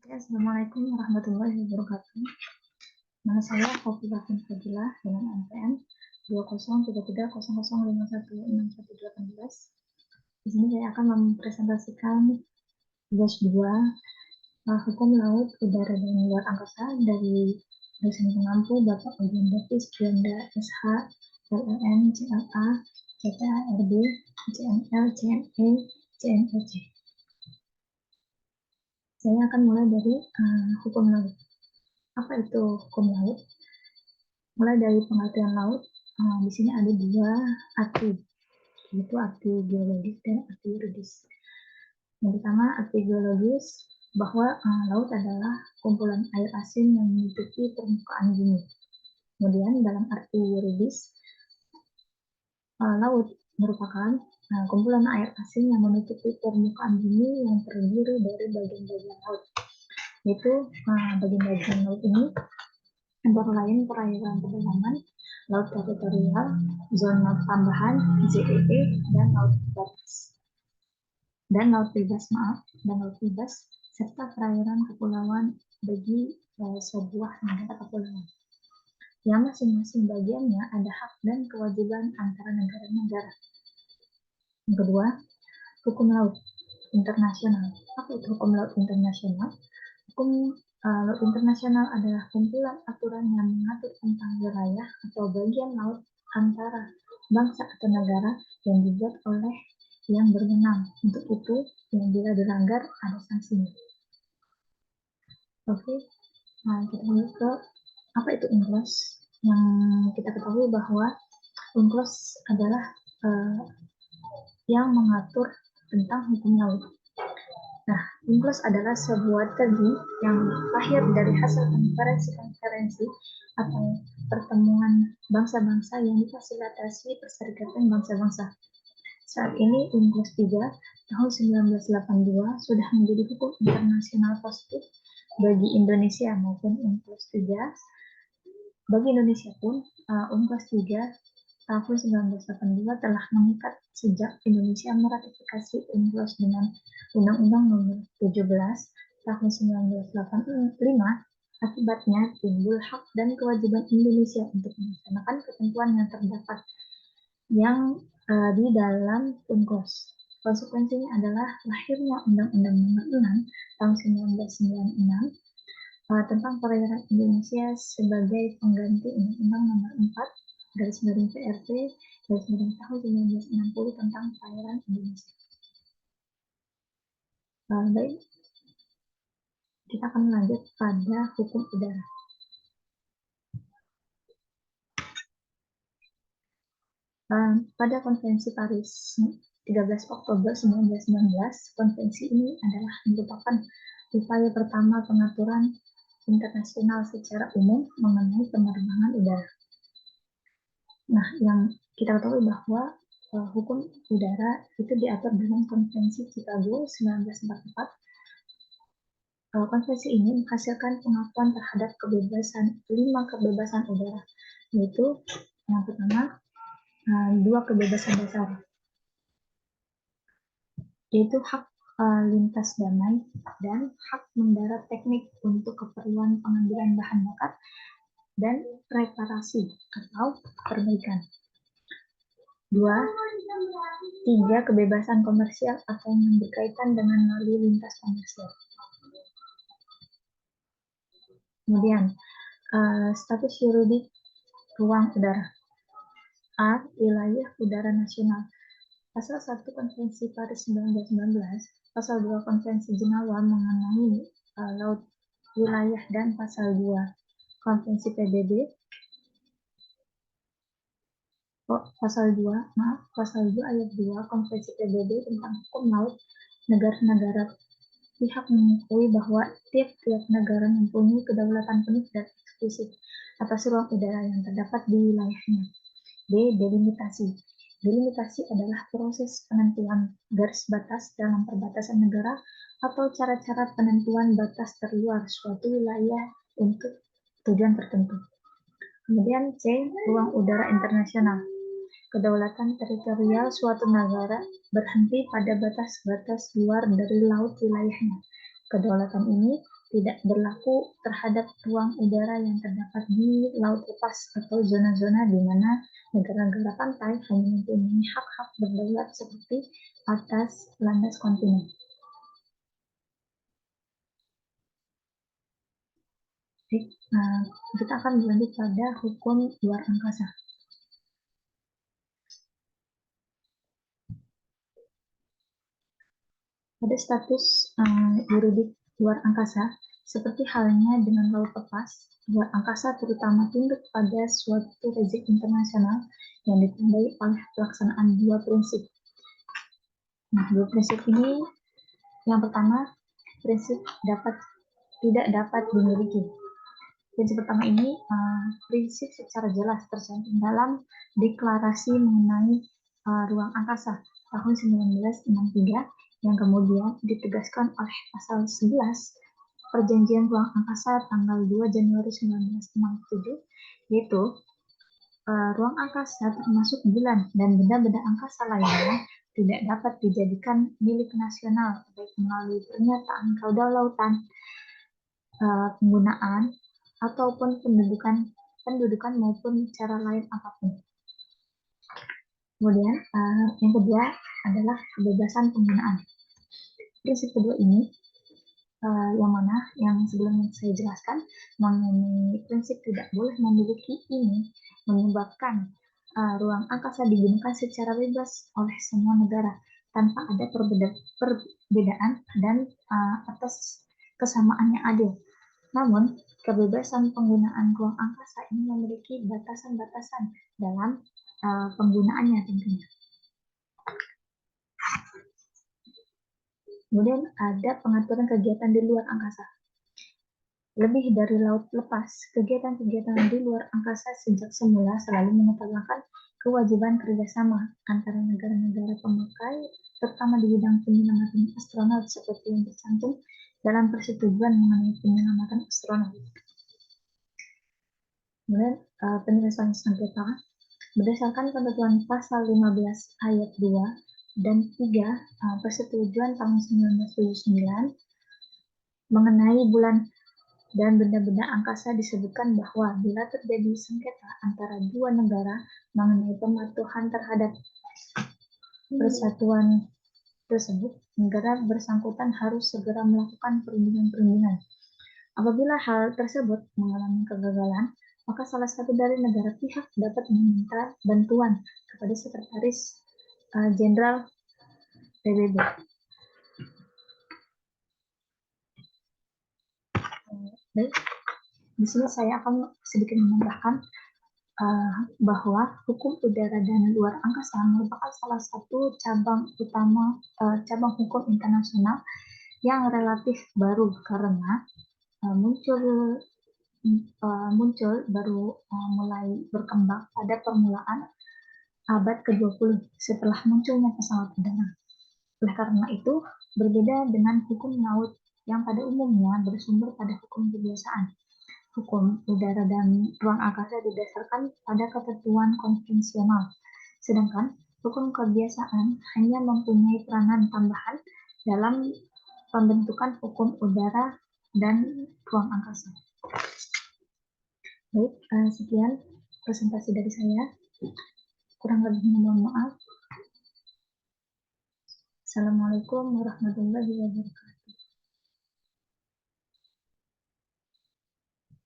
Assalamualaikum warahmatullahi wabarakatuh. Nama saya Fafilah Fadilah dengan NPM 203300516118. Di sini saya akan mempresentasikan tugas 2 Hukum Laut, Udara dan Luar Angkasa dari dosen pengampu Bapak Ujian Davis Juanda SH, LLM, CLA, CPARB, CML, CME, CMLC. Saya akan mulai dari hukum laut. Apa itu hukum laut? Mulai dari pengertian laut, di sini ada dua arti, yaitu arti geologis dan arti yuridis. Yang pertama, arti geologis, bahwa laut adalah kumpulan air asin yang menutupi permukaan bumi. Kemudian dalam arti yuridis, laut merupakan kumpulan air asin yang menutupi permukaan bumi yang terdiri dari bagian-bagian laut. Yaitu bagian-bagian laut ini antara lain perairan pedalaman, laut teritorial, zona tambahan, ZEE, dan laut bebas, serta perairan kepulauan bagi sebuah negara kepulauan. Yang masing-masing bagiannya ada hak dan kewajiban antara negara-negara. Yang kedua, hukum laut internasional. Apa itu hukum laut internasional? Hukum laut internasional adalah kumpulan aturan yang mengatur tentang wilayah atau bagian laut antara bangsa atau negara yang dibuat oleh yang berwenang. Untuk itu, yang bila dilanggar ada sanksinya. Oke, kita lanjut ke apa itu UNCLOS. Yang kita ketahui bahwa UNCLOS adalah yang mengatur tentang hukum laut. Nah, UNCLOS adalah sebuah term yang lahir dari hasil konferensi atau pertemuan bangsa-bangsa yang difasilitasi Perserikatan Bangsa-Bangsa. Saat ini UNCLOS 3 tahun 1982 sudah menjadi hukum internasional positif bagi Indonesia maupun UNCLOS 3. Bagi Indonesia pun, UNCLOS 3 tahun 1982 telah mengikat sejak Indonesia meratifikasi UNCLOS dengan Undang-Undang Nomor 17 tahun 1985. Akibatnya timbul hak dan kewajiban Indonesia untuk melaksanakan ketentuan yang terdapat di dalam UNCLOS. Konsekuensinya adalah lahirnya Undang-Undang Nomor 6 tahun 1996 tentang perairan Indonesia sebagai pengganti Undang-Undang Nomor 4 PRT tahun 1960 tentang perairan Indonesia. Baik, kita akan lanjut pada hukum udara. Pada Konvensi Paris 13 Oktober 1919, konvensi ini adalah merupakan upaya pertama pengaturan internasional secara umum mengenai penerbangan udara. Nah, yang kita ketahui bahwa hukum udara itu diatur dalam Konvensi Chicago 1944. Konvensi ini menghasilkan pengakuan terhadap 5 kebebasan udara, yaitu yang pertama 2 kebebasan dasar, yaitu hak lintas damai dan hak mendarat teknik untuk keperluan pengambilan bahan bakar dan reparasi atau perbaikan. 3 kebebasan komersial atau yang berkaitan dengan lalu lintas komersial. Kemudian status yuridik ruang udara. A. Wilayah udara nasional. Pasal 1 Konvensi Paris 1919, Pasal 2 Konvensi Jenewa mengenai laut wilayah dan Pasal 2 Konvensi PBB. Pasal 2 ayat 2 Konvensi PBB tentang hukum laut. Negara-negara pihak mengakui bahwa tiap-tiap negara mempunyai kedaulatan penuh dan eksklusif atas ruang udara yang terdapat di wilayahnya. B. Delimitasi. Delimitasi adalah proses penentuan garis batas dalam perbatasan negara atau cara-cara penentuan batas terluar suatu wilayah untuk tujuan tertentu. Kemudian C. Ruang udara internasional. Kedaulatan teritorial suatu negara berhenti pada batas-batas luar dari laut wilayahnya. Kedaulatan ini tidak berlaku terhadap ruang udara yang terdapat di laut lepas atau zona-zona di mana negara-negara pantai hanya mempunyai hak-hak berdaulat seperti atas landas kontinen. Baik, kita akan berlanjut pada hukum luar angkasa. Pada status yuridik luar angkasa, seperti halnya dengan laut lepas, luar angkasa terutama tunduk pada suatu rezim internasional yang ditandai oleh pelaksanaan dua prinsip. Nah, dua prinsip ini, yang pertama, prinsip tidak dapat dimiliki. Prinsip pertama ini prinsip secara jelas tercantum dalam Deklarasi mengenai ruang angkasa tahun 1963 yang kemudian ditegaskan oleh pasal 11 Perjanjian Ruang Angkasa tanggal 2 Januari 1967, yaitu ruang angkasa termasuk bulan dan benda-benda angkasa lainnya tidak dapat dijadikan milik nasional baik melalui pernyataan kedaulatan, penggunaan ataupun pendudukan maupun cara lain apapun. Kemudian yang kedua adalah kebebasan penggunaan. Prinsip kedua ini yang mana yang sebelumnya saya jelaskan mengenai prinsip tidak boleh memiliki ini menyebabkan ruang angkasa digunakan secara bebas oleh semua negara tanpa ada perbedaan dan atas kesamaan yang adil. Namun, kebebasan penggunaan ruang angkasa ini memiliki batasan-batasan dalam penggunaannya tentunya. Kemudian ada pengaturan kegiatan di luar angkasa. Lebih dari laut lepas, kegiatan-kegiatan di luar angkasa sejak semula selalu mengetengahkan kewajiban kerjasama antara negara-negara pemakai, terutama di bidang penyelamatan astronot seperti yang tercantum dalam persetujuan mengenai penyelamatan astronot. Kemudian penjelasan sengketa berdasarkan ketentuan pasal 15 ayat 2 dan 3 persetujuan tahun 1979 mengenai bulan dan benda-benda angkasa disebutkan bahwa bila terjadi sengketa antara dua negara mengenai pematuhan terhadap persatuan tersebut, negara bersangkutan harus segera melakukan perundingan-perundingan. Apabila hal tersebut mengalami kegagalan, maka salah satu dari negara pihak dapat meminta bantuan kepada Sekretaris Jenderal PBB. Baik, di sini saya akan sedikit menambahkan bahwa hukum udara dan luar angkasa merupakan salah satu cabang hukum internasional yang relatif baru karena muncul baru mulai berkembang pada permulaan abad ke-20 setelah munculnya pesawat udara. Oleh karena itu, berbeda dengan hukum laut yang pada umumnya bersumber pada hukum kebiasaan. Hukum udara dan ruang angkasa didasarkan pada ketentuan konvensional, sedangkan hukum kebiasaan hanya mempunyai peranan tambahan dalam pembentukan hukum udara dan ruang angkasa. Baik, sekian presentasi dari saya. Kurang lebihnya mohon maaf. Assalamualaikum warahmatullahi wabarakatuh.